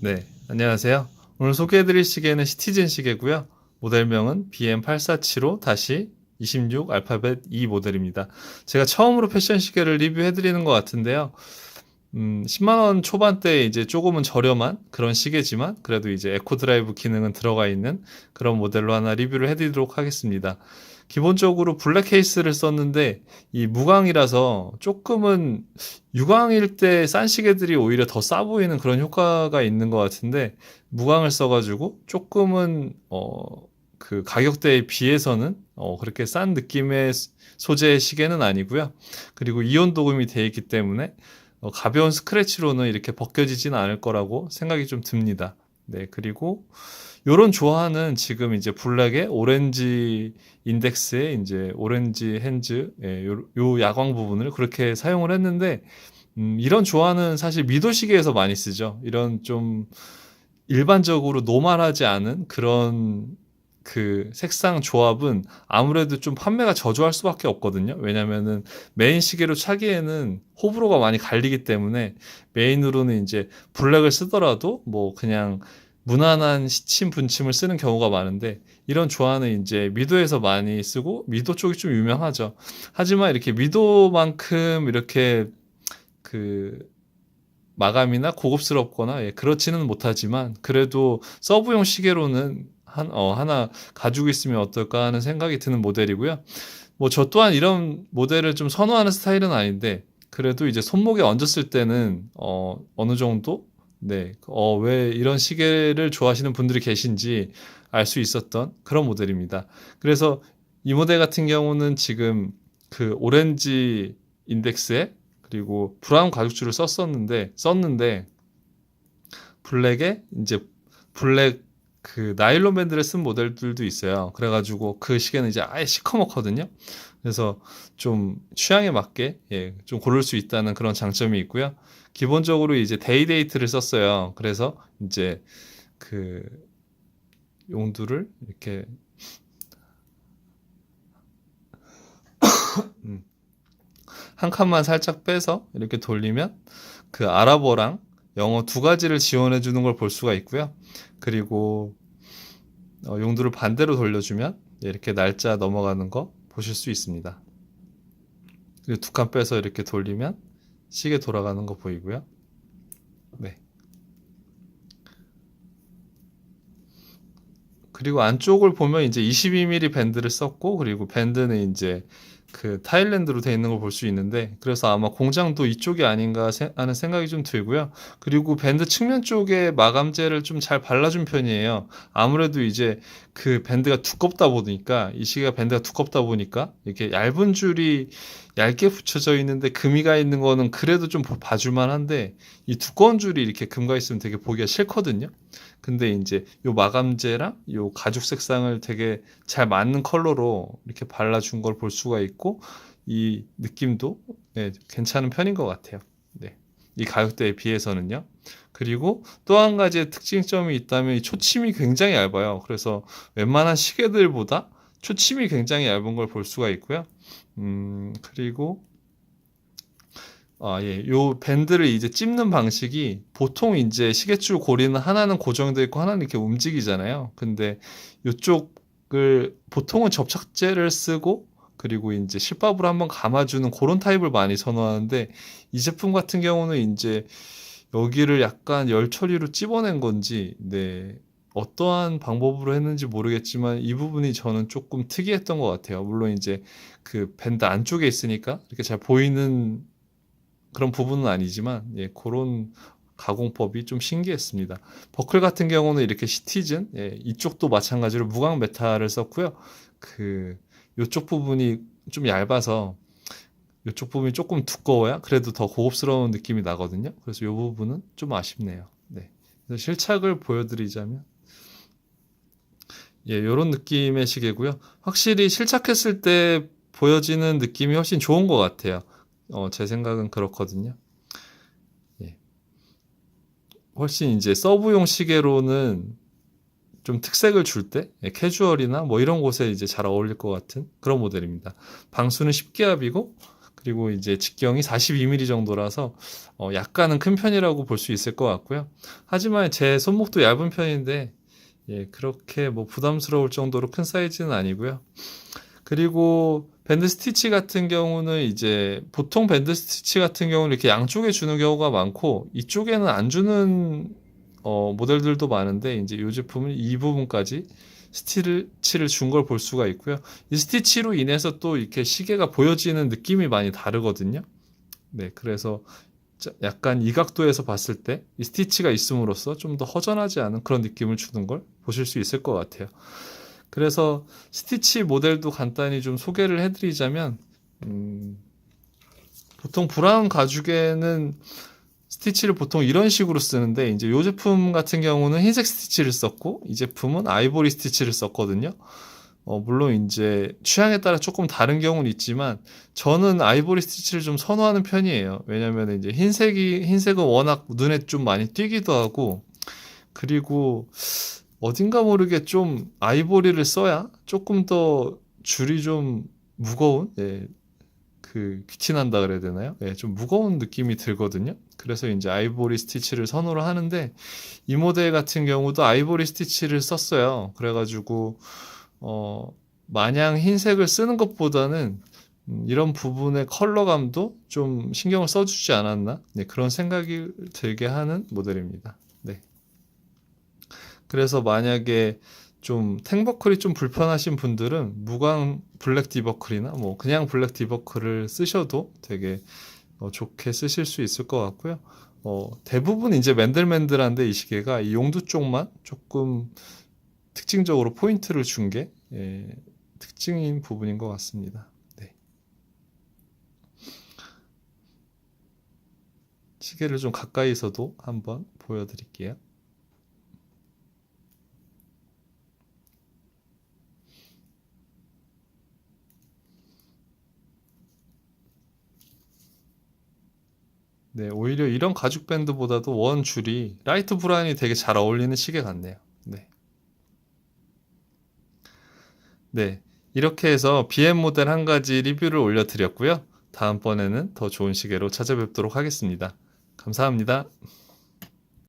네, 안녕하세요. 오늘 소개해드릴 시계는 시티즌 시계고요. 모델명은 BM8475-26 알파벳 E 모델입니다. 제가 처음으로 패션 시계를 리뷰해드리는 것 같은데요. 10만 원 초반대에 이제 조금은 저렴한 그런 시계지만 그래도 이제 에코 드라이브 기능은 들어가 있는 그런 모델로 하나 리뷰를 해드리도록 하겠습니다. 기본적으로 블랙 케이스를 썼는데 이 무광이라서 조금은 유광일 때 싼 시계들이 오히려 더 싸 보이는 그런 효과가 있는 것 같은데 무광을 써가지고 조금은 그 가격대에 비해서는 그렇게 싼 느낌의 소재의 시계는 아니고요. 그리고 이온 도금이 되어 있기 때문에 가벼운 스크래치로는 이렇게 벗겨지지는 않을 거라고 생각이 좀 듭니다. 네, 그리고 요런 조화는 지금 이제 블랙의 오렌지 인덱스에 이제 오렌지 핸즈, 예, 요 야광 부분을 그렇게 사용을 했는데, 이런 조화는 사실 미도 시계에서 많이 쓰죠. 이런 좀 일반적으로 노멀하지 않은 그런 그 색상 조합은 아무래도 좀 판매가 저조할 수밖에 없거든요. 왜냐면은 메인 시계로 차기에는 호불호가 많이 갈리기 때문에 메인으로는 이제 블랙을 쓰더라도 뭐 그냥 무난한 시침 분침을 쓰는 경우가 많은데 이런 조화는 이제 미도에서 많이 쓰고 미도 쪽이 좀 유명하죠. 하지만 이렇게 미도만큼 이렇게 그 마감이나 고급스럽거나 그렇지는 못하지만 그래도 서브용 시계로는 하나 가지고 있으면 어떨까 하는 생각이 드는 모델이고요. 뭐 저 또한 이런 모델을 좀 선호하는 스타일은 아닌데 그래도 이제 손목에 얹었을 때는 어느 정도 왜 이런 시계를 좋아하시는 분들이 계신지 알 수 있었던 그런 모델입니다. 그래서 이 모델 같은 경우는 지금 그 오렌지 인덱스에 그리고 브라운 가죽줄을 썼는데 블랙에 이제 블랙 그 나일론 밴드를 쓴 모델들도 있어요. 그래가지고 그 시계는 이제 아예 시커멓거든요. 그래서 좀 취향에 맞게 좀 고를 수 있다는 그런 장점이 있고요. 기본적으로 이제 데이데이트를 썼어요. 그래서 이제 그 용두를 이렇게 음, 한 칸만 살짝 빼서 이렇게 돌리면 그 아랍어랑 영어 두 가지를 지원해 주는 걸 볼 수가 있고요. 그리고 용도를 반대로 돌려주면 이렇게 날짜 넘어가는 거 보실 수 있습니다. 그리고 두 칸 빼서 이렇게 돌리면 시계 돌아가는 거 보이고요. 네. 그리고 안쪽을 보면 이제 22mm 밴드를 썼고 그리고 밴드는 이제 그 타일랜드로 되어 있는 걸 볼 수 있는데 그래서 아마 공장도 이쪽이 아닌가 하는 생각이 좀 들고요. 그리고 밴드 측면 쪽에 마감재를 좀 잘 발라준 편이에요. 아무래도 이제 그 밴드가 두껍다 보니까 이 시계가 밴드가 두껍다 보니까 이렇게 얇은 줄이 얇게 붙여져 있는데 금이 가 있는 거는 그래도 좀 봐줄만 한데 이 두꺼운 줄이 이렇게 금가 있으면 되게 보기가 싫거든요. 근데 이제 요 마감재랑 요 가죽 색상을 되게 잘 맞는 컬러로 이렇게 발라준 걸 볼 수가 있고 이 느낌도 괜찮은 편인 것 같아요. 네. 이 가격대에 비해서는요. 그리고 또 한 가지의 특징점이 있다면 이 초침이 굉장히 얇아요. 그래서 웬만한 시계들보다 초침이 굉장히 얇은 걸 볼 수가 있고요. 그리고 요 밴드를 이제 찝는 방식이 보통 이제 시계줄 고리는 하나는 고정되어 있고 하나는 이렇게 움직이잖아요. 근데 요쪽을 보통은 접착제를 쓰고 그리고 이제 실밥으로 한번 감아주는 그런 타입을 많이 선호하는데 이 제품 같은 경우는 이제 여기를 약간 열 처리로 찝어낸 건지 어떠한 방법으로 했는지 모르겠지만 이 부분이 저는 조금 특이했던 것 같아요. 물론 이제 그 밴드 안쪽에 있으니까 이렇게 잘 보이는 그런 부분은 아니지만 그런 가공법이 좀 신기했습니다. 버클 같은 경우는 이렇게 시티즌 이쪽도 마찬가지로 무광 메탈을 썼고요. 그 요쪽 부분이 좀 얇아서 요쪽 부분이 조금 두꺼워야 그래도 더 고급스러운 느낌이 나거든요. 그래서 이 부분은 좀 아쉽네요. 네. 그래서 실착을 보여드리자면 이런 느낌의 시계고요. 확실히 실착했을 때 보여지는 느낌이 훨씬 좋은 것 같아요. 제 생각은 그렇거든요. 예. 훨씬 이제 서브용 시계로는 좀 특색을 줄 때, 캐주얼이나 뭐 이런 곳에 이제 잘 어울릴 것 같은 그런 모델입니다. 방수는 10기압이고, 그리고 이제 직경이 42mm 정도라서 약간은 큰 편이라고 볼 수 있을 것 같고요. 하지만 제 손목도 얇은 편인데 예, 그렇게 뭐 부담스러울 정도로 큰 사이즈는 아니고요. 그리고 밴드 스티치 같은 경우는 이제 보통 밴드 스티치 같은 경우는 이렇게 양쪽에 주는 경우가 많고 이쪽에는 안 주는 모델들도 많은데 이제 이 제품은 이 부분까지 스티치를 준 걸 볼 수가 있고요. 이 스티치로 인해서 또 이렇게 시계가 보여지는 느낌이 많이 다르거든요. 네, 그래서 약간 이 각도에서 봤을 때 이 스티치가 있음으로써 좀 더 허전하지 않은 그런 느낌을 주는 걸 보실 수 있을 것 같아요. 그래서 스티치 모델도 간단히 좀 소개를 해드리자면 보통 브라운 가죽에는 스티치를 보통 이런 식으로 쓰는데 이제 이 제품 같은 경우는 흰색 스티치를 썼고 이 제품은 아이보리 스티치를 썼거든요. 물론 이제 취향에 따라 조금 다른 경우는 있지만 저는 아이보리 스티치를 좀 선호하는 편이에요. 왜냐면 이제 흰색은 워낙 눈에 좀 많이 띄기도 하고 그리고 어딘가 모르게 좀 아이보리를 써야 조금 더 줄이 좀 무거운 귀티난다 그래야 되나요? 예, 좀 무거운 느낌이 들거든요. 그래서 이제 아이보리 스티치를 선호를 하는데 이 모델 같은 경우도 아이보리 스티치를 썼어요. 그래가지고 마냥 흰색을 쓰는 것보다는 이런 부분의 컬러감도 좀 신경을 써주지 않았나? 네, 그런 생각이 들게 하는 모델입니다. 네. 그래서 만약에 좀 탱버클이 좀 불편하신 분들은 무광 블랙 디버클이나 뭐 그냥 블랙 디버클을 쓰셔도 되게 좋게 쓰실 수 있을 것 같고요. 대부분 이제 맨들맨들한데 이 시계가 이 용두 쪽만 조금 특징적으로 포인트를 준 게 특징인 부분인 것 같습니다. 네. 시계를 좀 가까이서도 한번 보여드릴게요. 네, 오히려 이런 가죽 밴드보다도 원 줄이 라이트 브라운이 되게 잘 어울리는 시계 같네요. 네. 네, 이렇게 해서 BM 모델 한 가지 리뷰를 올려드렸고요. 다음번에는 더 좋은 시계로 찾아뵙도록 하겠습니다. 감사합니다.